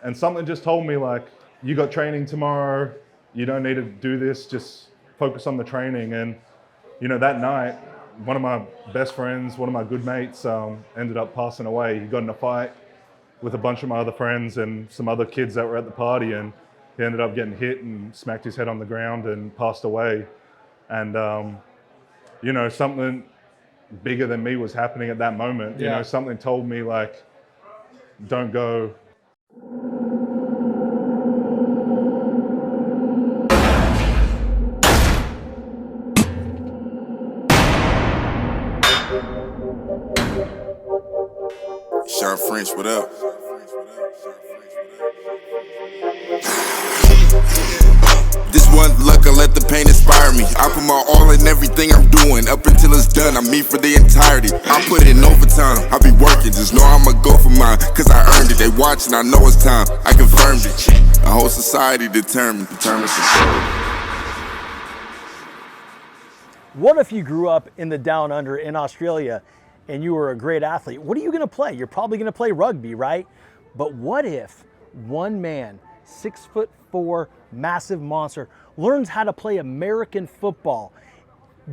And something just told me, like, you got training tomorrow, you don't need to do this, just focus on the training. And, that night, one of my best friends, one of my good mates, ended up passing away. He got in a fight with a bunch of my other friends and some other kids that were at the party, and he ended up getting hit and smacked his head on the ground and passed away. And, something bigger than me was happening at that moment. Something told me, like, don't go. Sharp French, what up? This one luck, I let the pain inspire me. I put my all in everything I'm doing. Up until it's done, I'm me for the entirety. I put in overtime, I be working. Just know I'ma go for mine, cause I earned it. They watching, I know it's time. I confirmed it. A whole society determined What if you grew up in the down under in Australia and you were a great athlete? What are you gonna play? You're probably gonna play rugby, right? But what if one man, 6'4", massive monster, learns how to play American football,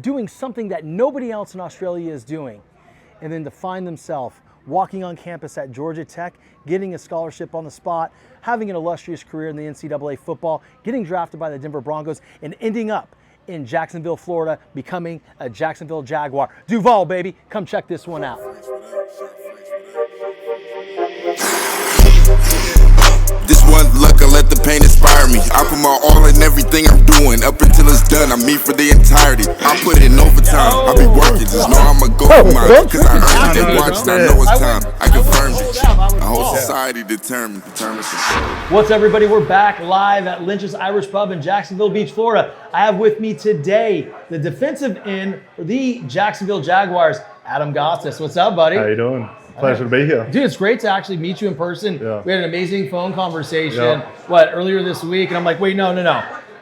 doing something that nobody else in Australia is doing, and then to find themselves walking on campus at Georgia Tech, getting a scholarship on the spot, having an illustrious career in the NCAA football, getting drafted by the Denver Broncos, and ending up in Jacksonville, Florida, becoming a Jacksonville Jaguar. Duval, baby, come check this one out. This one luck, I let the pain inspire me. I put my all in everything I'm doing. Up until it's done, I'm me for the entirety. I put in overtime, I be working. Just know I'ma go for mine, cause I earned it. They watching, I know it's time. I confirmed it. A whole society determined. What's up, everybody? We're back live at Lynch's Irish Pub in Jacksonville Beach, Florida. I have with me today the defensive end for the Jacksonville Jaguars, Adam Gotsis. What's up, buddy? How you doing? Pleasure to be here. Dude, it's great to actually meet you in person. Yeah. We had an amazing phone conversation, earlier this week, and I'm like, wait, no.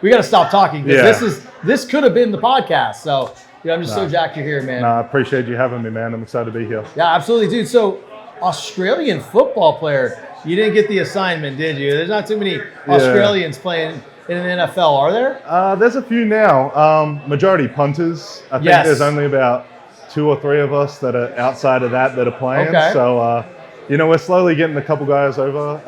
We got to stop talking, because this could have been the podcast. So, I'm just so jacked you're here, man. I appreciate you having me, man. I'm excited to be here. Yeah, absolutely, dude. So, Australian football player, you didn't get the assignment, did you? There's not too many Australians playing in an NFL, are there? There's a few now. Majority punters. I think there's only about 2 or 3 of us that are outside of that are playing. Okay. So, we're slowly getting a couple guys over.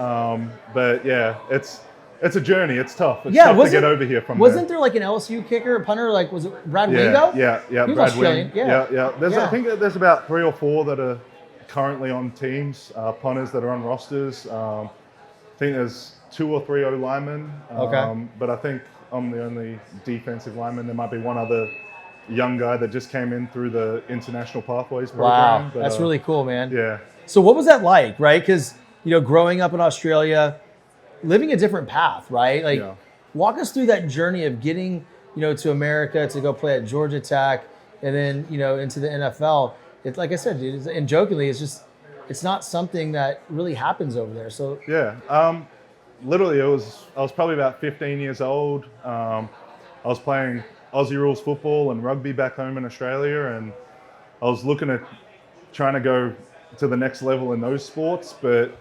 But yeah, it's a journey. It's tough. It's tough to get over here from Wasn't there like an LSU kicker, a punter, like was it Brad Wingo? Yeah. He was Brad Australian. Wing. I think there's about 3 or 4 that are currently on teams, punters that are on rosters. I think there's 2 or 3 O linemen. But I think I'm the only defensive lineman. There might be one other young guy that just came in through the International Pathways program. Wow, but, that's really cool, man. Yeah. So what was that like, right? Because, growing up in Australia, living a different path, right? Like, walk us through that journey of getting, to America to go play at Georgia Tech and then, into the NFL. It's like I said, dude, and jokingly, it's not something that really happens over there. So literally, I was probably about 15 years old. I was playing Aussie rules football and rugby back home in Australia, and I was looking at trying to go to the next level in those sports, but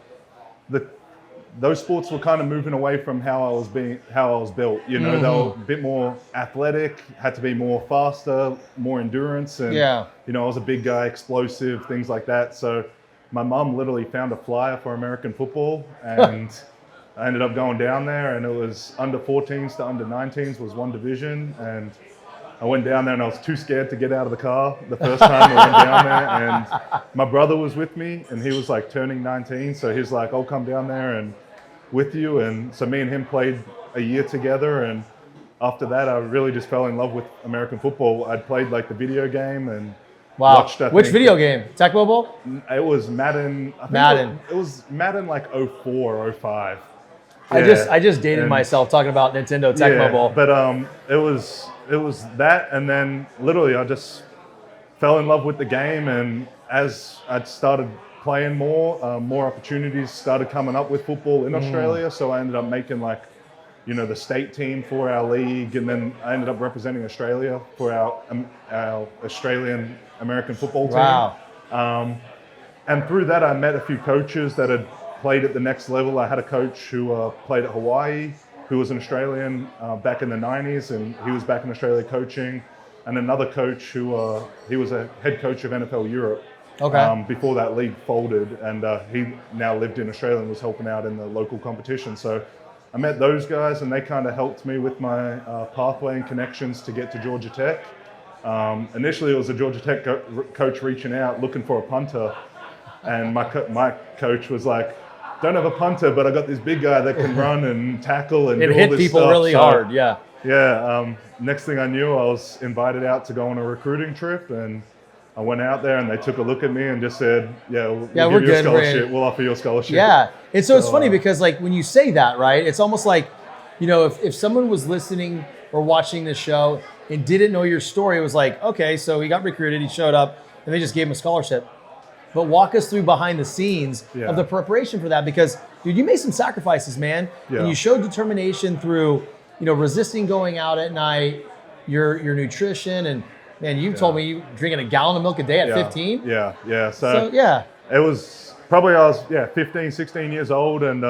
those sports were kind of moving away from how I was built. They were a bit more athletic, had to be more faster, more endurance, and I was a big guy, explosive, things like that. So my mom literally found a flyer for American football, and I ended up going down there, and it was under 14s to under 19s was one division, and I went down there and I was too scared to get out of the car the first time I went down there, and my brother was with me, and he was like turning 19, so he's like, I'll come down there and with you. And so me and him played a year together, and after that I really just fell in love with American football. I'd played like the video game and watched, Which video game? Tecmo Bowl? It was Madden. It was Madden like 04, 05. I just dated myself talking about Nintendo Tecmo Bowl. But it was that, and then literally I just fell in love with the game, and as I started playing more opportunities started coming up with football in Australia. So I ended up making the state team for our league, and then I ended up representing Australia for our Australian American football team. Wow. And through that, I met a few coaches that had played at the next level. I had a coach who played at Hawaii, who was an Australian back in the 90s, and he was back in Australia coaching. And another coach who he was a head coach of NFL Europe before that league folded, and he now lived in Australia and was helping out in the local competition. So I met those guys, and they kind of helped me with my pathway and connections to get to Georgia Tech. Initially, it was a Georgia Tech coach reaching out looking for a punter, and my coach was like, "Don't have a punter, but I got this big guy that can run and tackle and do all this hit people stuff." really hard. Yeah. Yeah. Next thing I knew, I was invited out to go on a recruiting trip, and I went out there, and they took a look at me and just said, "Yeah, we'll give you a scholarship. We'll offer you a scholarship." Yeah. And so it's funny because like when you say that, right? It's almost like, you know, if someone was listening or watching this show and didn't know your story, it was like, okay, so he got recruited, he showed up, and they just gave him a scholarship. But walk us through behind the scenes of the preparation for that, because dude, you made some sacrifices, man. Yeah. And you showed determination through, you know, resisting going out at night, your nutrition, and man, you told me you drinking a gallon of milk a day at 15. Yeah. So yeah. It was probably, I was 15, 16 years old, and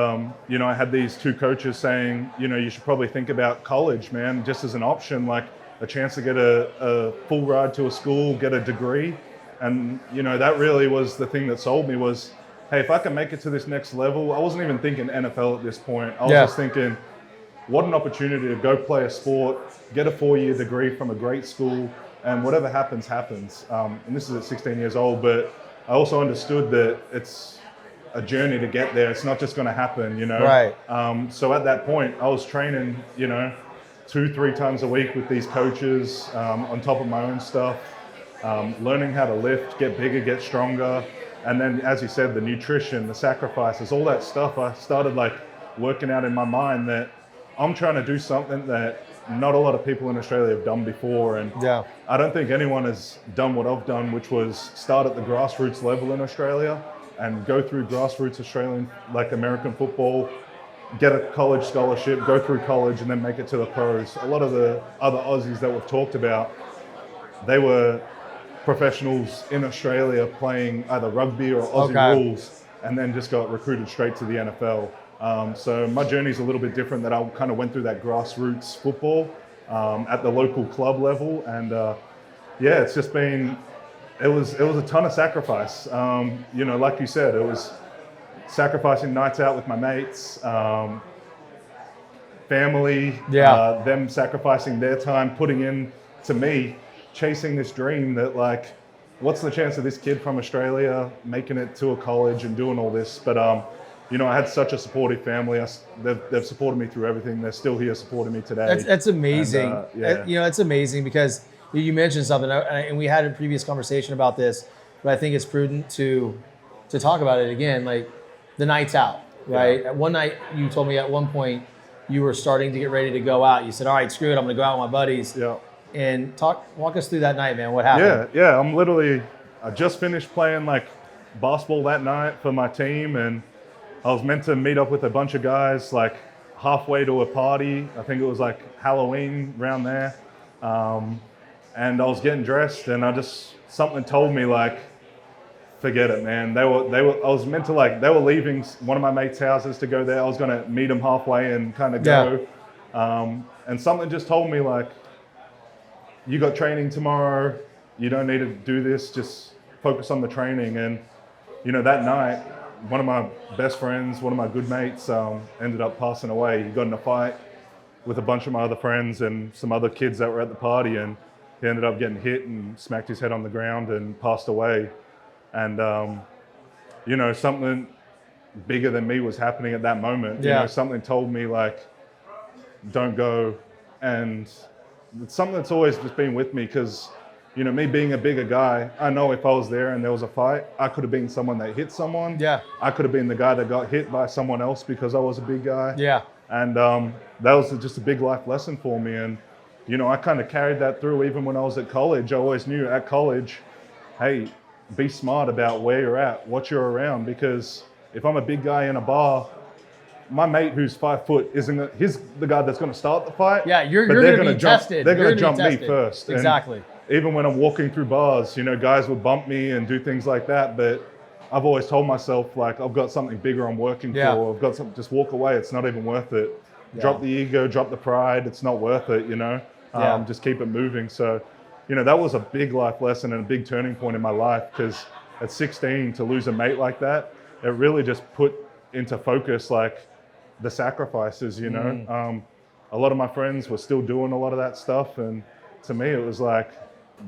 you know, I had these two coaches saying, you know, you should probably think about college, man, just as an option, like a chance to get a full ride to a school, get a degree. And, you know, that really was the thing that sold me was, hey, if I can make it to this next level, I wasn't even thinking NFL at this point. I was just thinking, what an opportunity to go play a sport, get a 4-year degree from a great school, and whatever happens, happens. And this is at 16 years old, but I also understood that it's a journey to get there. It's not just going to happen, you know? Right. So at that point, I was training, you know, 2-3 times a week with these coaches on top of my own stuff. Learning how to lift, get bigger, get stronger. And then, as you said, the nutrition, the sacrifices, all that stuff, I started like working out in my mind that I'm trying to do something that not a lot of people in Australia have done before. And I don't think anyone has done what I've done, which was start at the grassroots level in Australia and go through grassroots Australian, like American football, get a college scholarship, go through college, and then make it to the pros. A lot of the other Aussies that we've talked about, they were professionals in Australia playing either rugby or Aussie rules, and then just got recruited straight to the NFL. So my journey's a little bit different, that I kind of went through that grassroots football at the local club level. And it's just been, it was a ton of sacrifice. You know, like you said, it was sacrificing nights out with my mates, family, them sacrificing their time, putting in to me, chasing this dream that, like, what's the chance of this kid from Australia making it to a college and doing all this? But, you know, I had such a supportive family. They've supported me through everything. They're still here supporting me today. That's amazing. And, you know, it's amazing because you mentioned something, and we had a previous conversation about this, but I think it's prudent to talk about it again, like the nights out, right? At one night, you told me at one point you were starting to get ready to go out. You said, all right, screw it, I'm going to go out with my buddies. Yeah. And walk us through that night, man. What happened? Yeah. I just finished playing like basketball that night for my team, and I was meant to meet up with a bunch of guys like halfway to a party. I think it was like Halloween around there. And I was getting dressed, and something told me like, forget it, man. I was meant to, like, they were leaving one of my mates' houses to go there. I was going to meet them halfway and kind of go. And something just told me like, you got training tomorrow, you don't need to do this, just focus on the training. And, you know, that night, one of my best friends, one of my good mates, ended up passing away. He got in a fight with a bunch of my other friends and some other kids that were at the party, and he ended up getting hit and smacked his head on the ground and passed away. And, you know, something bigger than me was happening at that moment. You know, something told me like, don't go. And it's something that's always just been with me, because, you know, me being a bigger guy, I know if I was there and there was a fight, I could have been someone that hit someone. Yeah. I could have been the guy that got hit by someone else because I was a big guy. Yeah. And that was just a big life lesson for me. And, you know, I kind of carried that through even when I was at college. I always knew at college, hey, be smart about where you're at, what you're around, because if I'm a big guy in a bar, my mate who's 5 foot he's the guy that's going to start the fight. Yeah, you're going to be tested. They're going to jump me first. Exactly. And even when I'm walking through bars, you know, guys will bump me and do things like that. But I've always told myself, like, I've got something bigger I'm working for. I've got something, just walk away. It's not even worth it. Drop the ego, drop the pride. It's not worth it, you know? Just keep it moving. So, you know, that was a big life lesson and a big turning point in my life, because at 16 to lose a mate like that, it really just put into focus, like, the sacrifices, you know? A lot of my friends were still doing a lot of that stuff. And to me, it was like,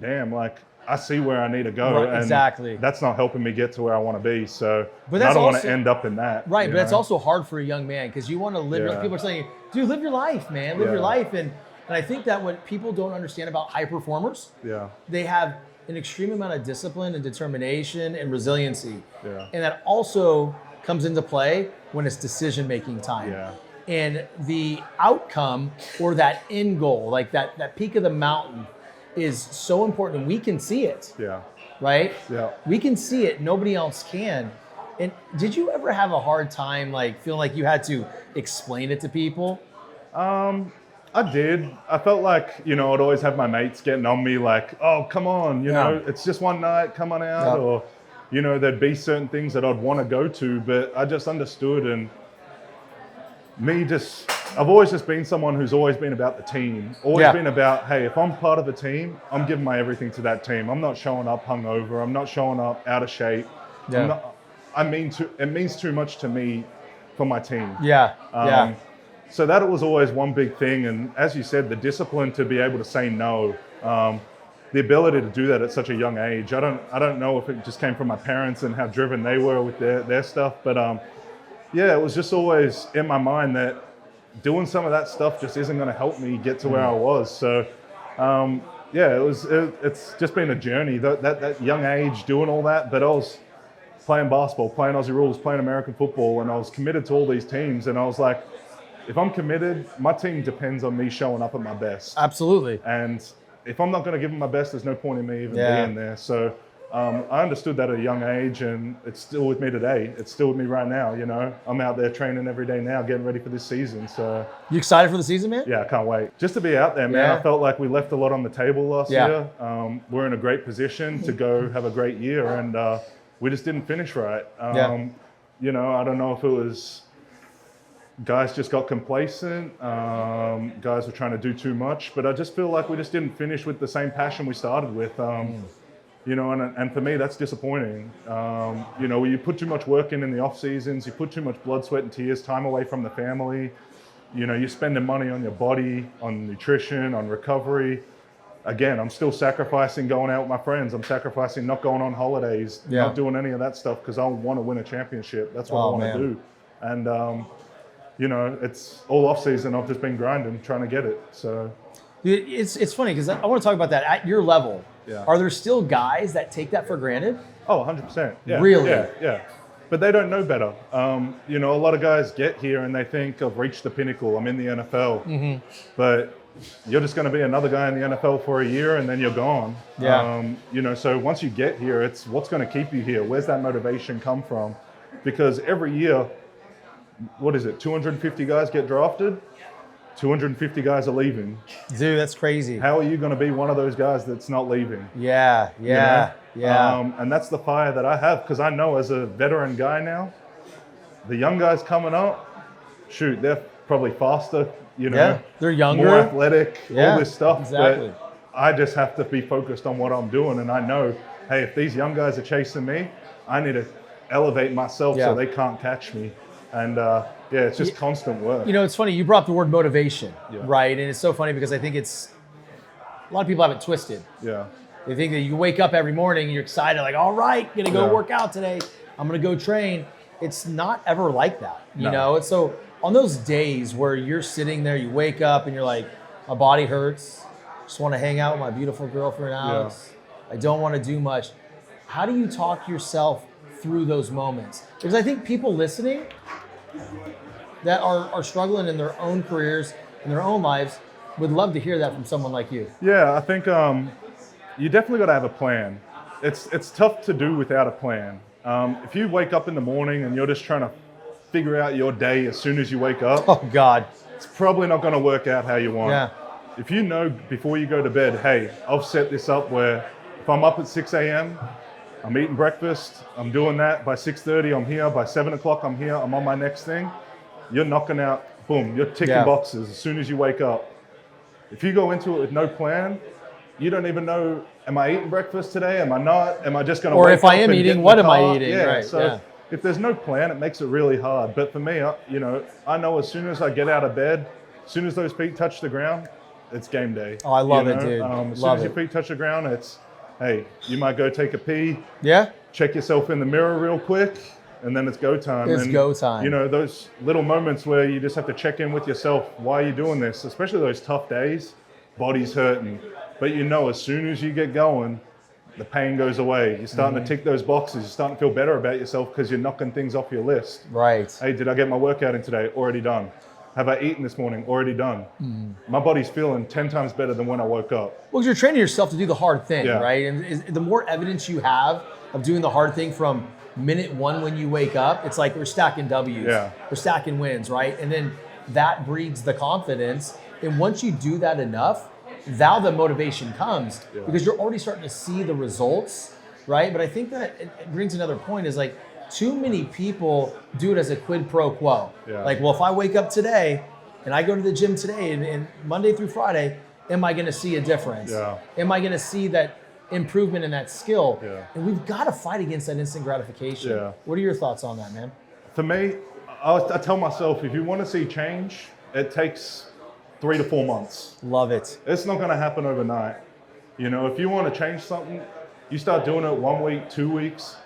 damn, like, I see where I need to go. Right, and exactly. that's not helping me get to where I want to be. So but I that's don't want also, to end up in that. Right, but know? it's also hard for a young man, because you want to live, like people are saying, dude, live your life, man, live your life. And I think that what people don't understand about high performers, they have an extreme amount of discipline and determination and resiliency. And that also comes into play when it's decision-making time. And the outcome, or that end goal, like that peak of the mountain, is so important, and we can see it. Right? We can see it. Nobody else can. And did you ever have a hard time, like, feeling like you had to explain it to people? I did. I felt like, you know, I'd always have my mates getting on me, like, oh, come on, you know, it's just one night, come on out. Or, you know, there'd be certain things that I'd want to go to, but I just understood. And I've always just been someone who's always been about the team, always been about, hey, if I'm part of a team, I'm giving my everything to that team. I'm not showing up hungover. I'm not showing up out of shape. It means too much to me for my team. So that was always one big thing. And as you said, the discipline to be able to say no, the ability to do that at such a young age. I don't know if it just came from my parents and how driven they were with their stuff, but it was just always in my mind that doing some of that stuff just isn't going to help me get to where I was. So, it's just been a journey. That young age doing all that, but I was playing basketball, playing Aussie rules, playing American football, and I was committed to all these teams. And I was like, if I'm committed, my team depends on me showing up at my best. Absolutely. And if I'm not going to give them my best, there's no point in me even being there. So I understood that at a young age, and it's still with me today. It's still with me right now, you know. I'm out there training every day now, getting ready for this season. So you excited for the season, man? Yeah, I can't wait. Just to be out there, man. I felt like we left a lot on the table last year. We're in a great position to go have a great year, and we just didn't finish right. You know, I don't know if it was guys just got complacent, guys were trying to do too much, but I just feel like we just didn't finish with the same passion we started with. You know, and for me, that's disappointing. You know, you put too much work in the off seasons, you put too much blood, sweat, and tears, time away from the family. You know, you're spending money on your body, on nutrition, on recovery. Again, I'm still sacrificing going out with my friends. I'm sacrificing not going on holidays, not doing any of that stuff, because I want to win a championship. That's what I want to do. And, you know, it's all off season. I've just been grinding, trying to get it. So it's funny, because I want to talk about that at your level. Are there still guys that take that for granted? Oh, 100%. Yeah. Really? Yeah. But they don't know better. You know, a lot of guys get here and they think I've reached the pinnacle. I'm in the NFL. But you're just going to be another guy in the NFL for a year and then you're gone. You know, so once you get here, it's what's going to keep you here. Where's that motivation come from? Because every year, what is it? 250 guys get drafted. 250 guys are leaving. Dude, that's crazy. How are you going to be one of those guys that's not leaving? You know? And that's the fire that I have, because I know as a veteran guy now, the young guys coming up, shoot, they're probably faster, you know, they're younger, more athletic, all this stuff. Exactly. But I just have to be focused on what I'm doing, and I know, hey, if these young guys are chasing me, I need to elevate myself so they can't catch me. And it's just constant work. You know, it's funny, you brought up the word motivation, right? And it's so funny because I think a lot of people have it twisted. They think that you wake up every morning and you're excited, like, all right, gonna go work out today. I'm gonna go train. It's not ever like that, you know? And so on those days where you're sitting there, you wake up and you're like, my body hurts, just wanna hang out with my beautiful girlfriend, Alex. I don't wanna do much. How do you talk yourself through those moments? Because I think people listening that are struggling in their own careers, in their own lives, would love to hear that from someone like you. Yeah, I think you definitely got to have a plan. It's tough to do without a plan. If you wake up in the morning and you're just trying to figure out your day as soon as you wake up, oh God, it's probably not going to work out how you want. If you know before you go to bed, hey, I've set this up where if I'm up at 6 a.m., I'm eating breakfast. I'm doing that. By 6:30, I'm here. By 7 o'clock, I'm here. I'm on my next thing. You're knocking out, boom, you're ticking boxes as soon as you wake up. If you go into it with no plan, you don't even know, am I eating breakfast today? Am I not? Am I just going to Or wake if up I am and eating, get in what the am I car? eating? Yeah, Right, so yeah. if there's no plan, it makes it really hard. But for me, I know as soon as I get out of bed, as soon as those feet touch the ground, it's game day. Oh, I love it, dude. As soon as your feet touch the ground, it's, hey, you might go take a pee, Yeah? check yourself in the mirror real quick, and then it's go time. It's go time. You know, those little moments where you just have to check in with yourself. Why are you doing this? Especially those tough days, body's hurting. But you know, as soon as you get going, the pain goes away. You're starting to tick those boxes. You're starting to feel better about yourself because you're knocking things off your list. Right. Hey, did I get my workout in today? Already done. Have I eaten this morning? Already done. My body's feeling 10 times better than when I woke up. Well, 'cause you're training yourself to do the hard thing, Yeah. right? And the more evidence you have of doing the hard thing from minute one when you wake up, it's like we're stacking W's, we're stacking wins, right? And then that breeds the confidence. And once you do that enough, now the motivation comes because you're already starting to see the results, right? But I think that it brings another point is like too many people do it as a quid pro quo. Yeah. Like, well, if I wake up today and I go to the gym today and Monday through Friday, am I going to see a difference? Yeah. Am I going to see that improvement in that skill? Yeah. And we've got to fight against that instant gratification. Yeah. What are your thoughts on that, man? For me, I tell myself, if you want to see change, it takes 3 to 4 months. Love it. It's not going to happen overnight. You know, if you want to change something, you start doing it 1 week, 2 weeks,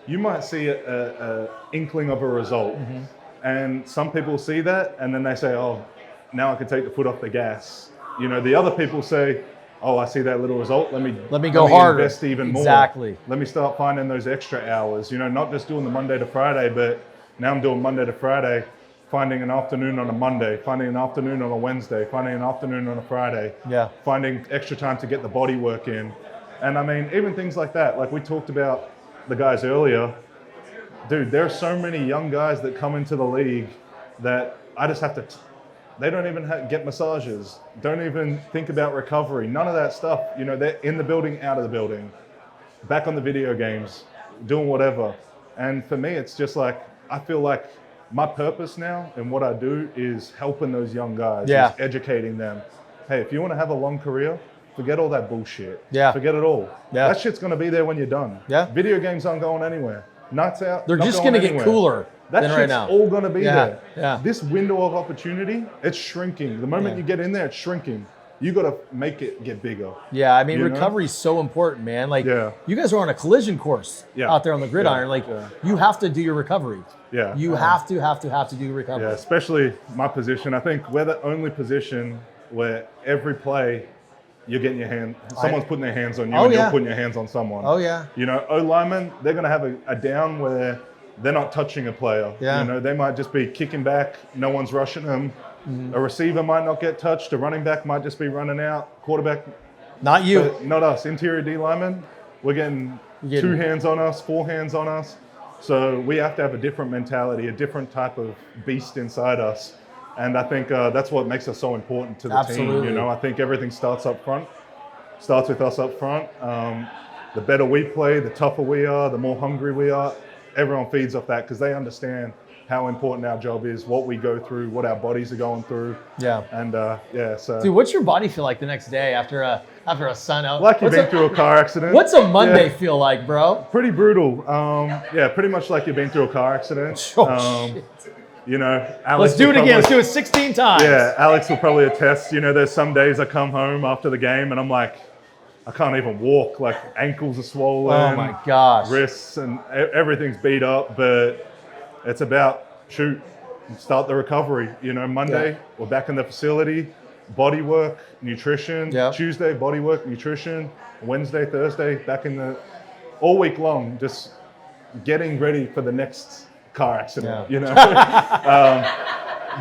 you might see a inkling of a result. And some people see that and then they say, oh, now I can take the foot off the gas. You know, the other people say, oh, I see that little result. Let me go harder. Invest even more. Exactly. Let me start finding those extra hours. You know, not just doing the Monday to Friday, but now I'm doing Monday to Friday, finding an afternoon on a Monday, finding an afternoon on a Wednesday, finding an afternoon on a Friday. Yeah. Finding extra time to get the body work in. And I mean, even things like that, like we talked about the guys earlier, dude, there are so many young guys that come into the league that I just have to, they don't even get massages, don't even think about recovery, none of that stuff. You know, they're in the building, out of the building, back on the video games, doing whatever. And for me, it's just like, I feel like my purpose now and what I do is helping those young guys, is educating them. Hey, if you want to have a long career, forget all that bullshit. Yeah. Forget it all. Yeah. That shit's going to be there when you're done. Yeah. Video games aren't going anywhere. Nuts out. They're not just going to get anywhere. cooler That than shit's right now. all going to be there. Yeah. This window of opportunity, it's shrinking. The moment you get in there, it's shrinking. You got to make it get bigger. Yeah, I mean, You know? recovery is so important, man. Like, Yeah. you guys are on a collision course out there on the gridiron. Like, you have to do your recovery. Yeah. You have to do your recovery. Yeah, especially my position. I think we're the only position where every play, you're getting your hand, someone's putting their hands on you and you're putting your hands on someone. Oh, yeah. You know, O-linemen, they're going to have a down where they're not touching a player. Yeah. You know, they might just be kicking back, no one's rushing them. A receiver might not get touched, a running back might just be running out, quarterback. Not you. But not us, interior D linemen, we're getting 2 hands on us, 4 hands on us. So we have to have a different mentality, a different type of beast inside us. And I think that's what makes us so important to the team. You know, I think everything starts up front, starts with us up front. The better we play, the tougher we are, the more hungry we are. Everyone feeds off that because they understand how important our job is, what we go through, what our bodies are going through. Yeah. And so. Dude, what's your body feel like the next day after a sun out? Like you've been through a car accident. What's a Monday feel like, bro? Pretty brutal. Yeah, pretty much like you've been through a car accident. Shit. You know, Alex. Let's do it again. Let's do it 16 times. Yeah, Alex will probably attest. You know, there's some days I come home after the game and I'm like, I can't even walk. Like ankles are swollen. Oh my gosh. Wrists and everything's beat up. But it's about start the recovery. You know, Monday we're back in the facility. Body work, nutrition. Tuesday, body work, nutrition. Wednesday, Thursday, back in the all week long, just getting ready for the next car accident, you know.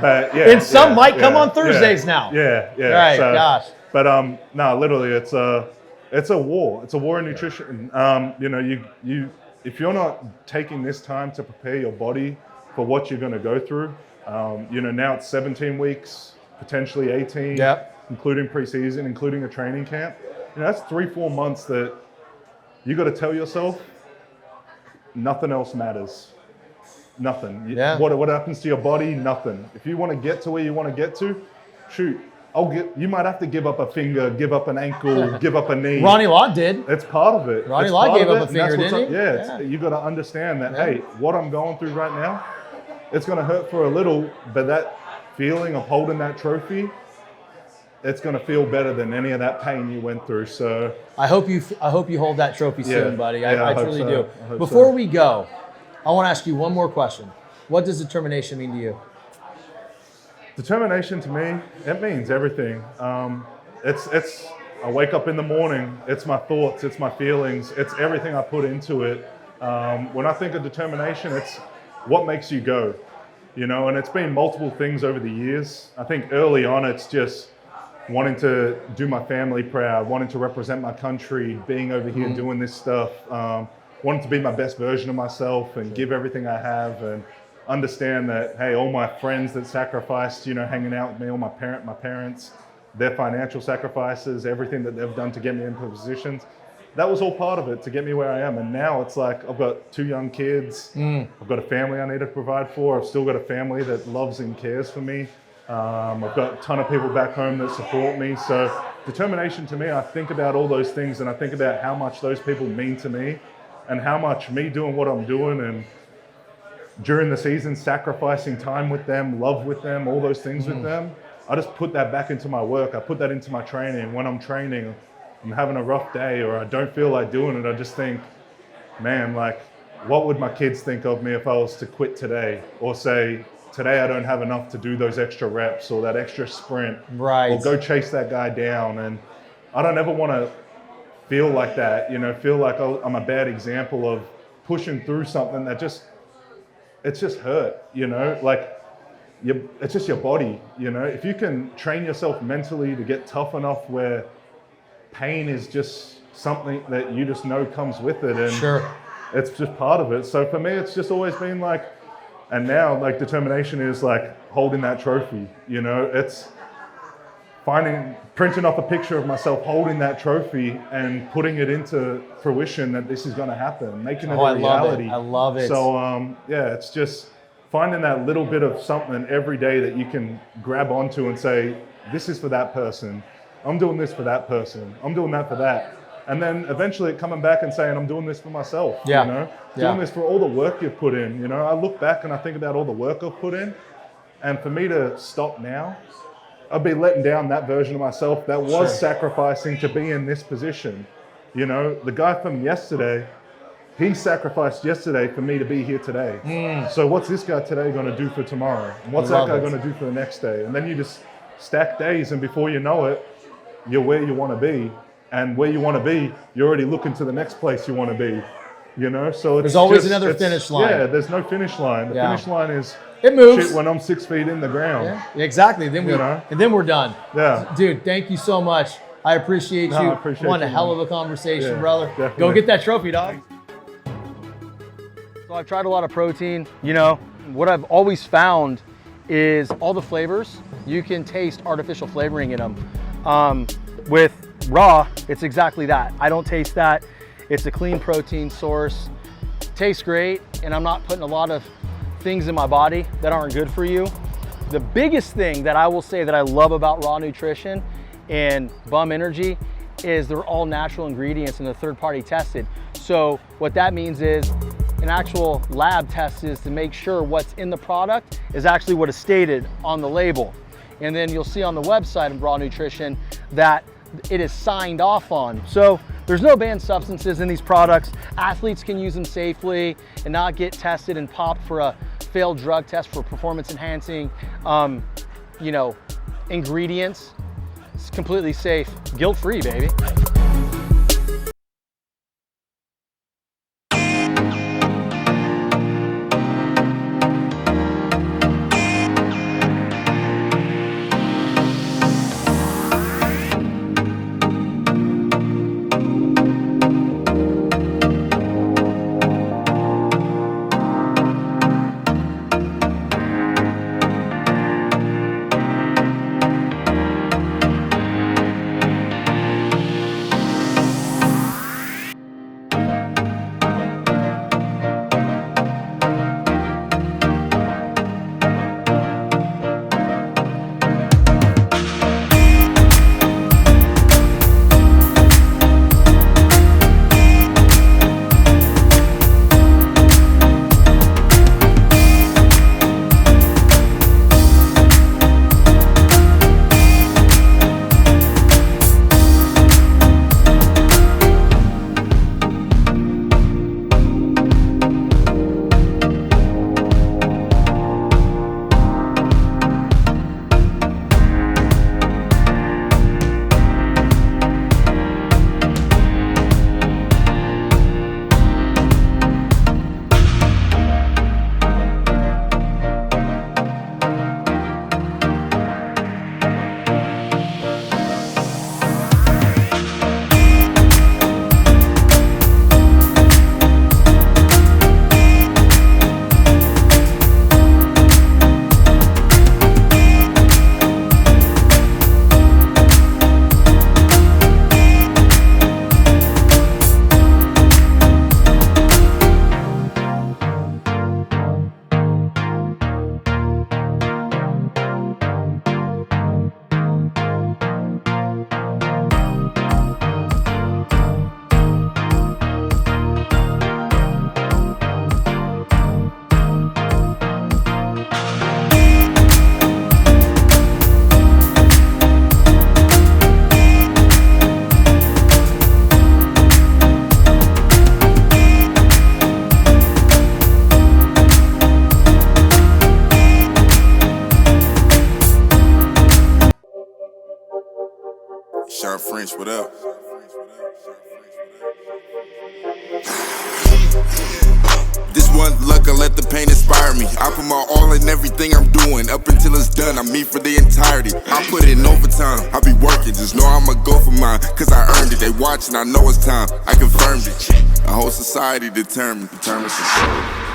But yeah, and some might come on Thursdays now. Yeah. Right, so, gosh. But no, literally, it's a war. It's a war in nutrition. You know, you if you're not taking this time to prepare your body for what you're going to go through, you know, now it's 17 weeks, potentially 18, including preseason, including a training camp. You know, that's 3-4 months that you got to tell yourself, nothing else matters. Nothing. Yeah. What happens to your body? Nothing. If you want to get to where you want to get to, shoot. You might have to give up a finger, give up an ankle, give up a knee. Ronnie Lott did. It's part of it. Ronnie It's Lott part gave of up it, a finger, and that's didn't he? Yeah, you got to understand that, hey, what I'm going through right now, it's going to hurt for a little, but that feeling of holding that trophy, it's going to feel better than any of that pain you went through. So I hope you hold that trophy soon, buddy. I hope truly so. do. I hope Before so. we go, I want to ask you one more question. What does determination mean to you? Determination to me, it means everything. I wake up in the morning, it's my thoughts, it's my feelings, it's everything I put into it. When I think of determination, it's what makes you go, and it's been multiple things over the years. I think early on, it's just wanting to do my family proud, wanting to represent my country, being over here doing this stuff, wanting to be my best version of myself and give everything I have and understand that, hey, all my friends that sacrificed, hanging out with me, all my parents, their financial sacrifices, everything that they've done to get me into positions, that was all part of it to get me where I am. And now it's like I've got 2 young kids, I've got a family I need to provide for, I've still got a family that loves and cares for me. I've got a ton of people back home that support me. So determination to me, I think about all those things and I think about how much those people mean to me and how much me doing what I'm doing and during the season, sacrificing time with them, love with them, all those things with them. I just put that back into my work. I put that into my training. When I'm training, I'm having a rough day or I don't feel like doing it, I just think, man, like, what would my kids think of me if I was to quit today? Or say, today I don't have enough to do those extra reps or that extra sprint. Right. Or go chase that guy down. And I don't ever want to feel like that, feel like I'm a bad example of pushing through something that it's just hurt, like it's just your body, if you can train yourself mentally to get tough enough where pain is just something that you just know comes with it and it's just part of it. So for me, it's just always been like, and now like determination is like holding that trophy, it's printing off a picture of myself holding that trophy and putting it into fruition that this is going to happen, making it a reality. I love it. So it's just finding that little bit of something every day that you can grab onto and say, this is for that person. I'm doing this for that person. I'm doing that for that. And then eventually coming back and saying, I'm doing this for myself, doing this for all the work you've put in. I look back and I think about all the work I've put in. And for me to stop now, I'd be letting down that version of myself that was sacrificing to be in this position. The guy from yesterday, he sacrificed yesterday for me to be here today. So what's this guy today going to do for tomorrow? And what's that guy going to do for the next day? And then you just stack days and before you know it, you're where you want to be. And where you want to be, you're already looking to the next place you want to be. So it's there's always another finish line. Yeah, there's no finish line. The finish line is it moves shit when I'm 6 feet in the ground. Yeah, exactly. Then we're done. Yeah. Dude, thank you so much. I appreciate you. I appreciate One you, hell man. of a conversation, Yeah, brother. definitely. Go get that trophy, dog. So I've tried a lot of protein. What I've always found is all the flavors, you can taste artificial flavoring in them. With raw, it's exactly that. I don't taste that. It's a clean protein source. Tastes great, and I'm not putting a lot of things in my body that aren't good for you. The biggest thing that I will say that I love about raw nutrition and Bum Energy is they're all natural ingredients and they're third-party tested. So what that means is an actual lab test is to make sure what's in the product is actually what is stated on the label. And then you'll see on the website of Raw Nutrition that it is signed off on. So there's no banned substances in these products. Athletes can use them safely and not get tested and popped for a failed drug test for performance enhancing, ingredients. It's completely safe, guilt-free, baby. Sharp French, what up? This one luck, I let the pain inspire me. I put my all in everything I'm doing. Up until it's done, I'm me for the entirety. I put in overtime, I be working. Just know I'ma go for mine, cause I earned it. They watching, I know it's time, I confirmed it. A whole society determined for sure.